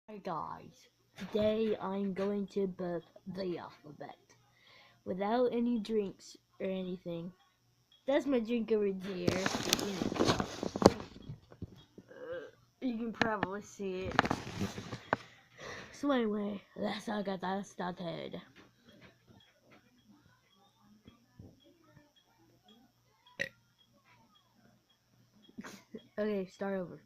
Hi guys, today I'm going to burp the alphabet without any drinks or anything. That's my drink over there. You can probably see it. So anyway, let's all get that started. Okay, start over.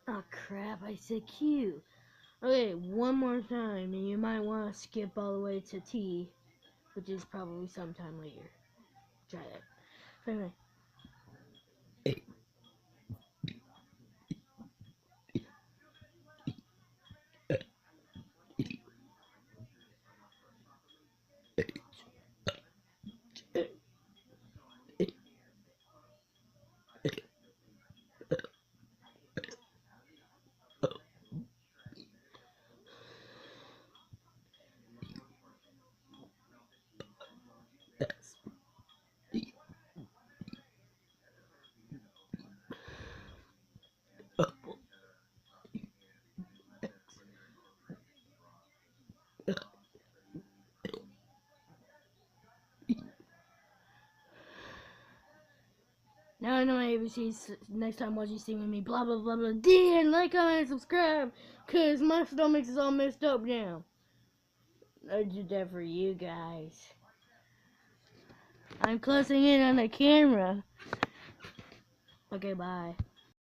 Oh crap, I said Q. Okay, one more time, and you might want to skip all the way to T, which is probably sometime later. Try that. So anyway. Now I know my ABCs. Next time watch you sing with me, blah blah blah blah. Dan, like, comment, and subscribe, cause my stomach is all messed up now. I did that for you guys. I'm closing in on the camera. Okay, bye.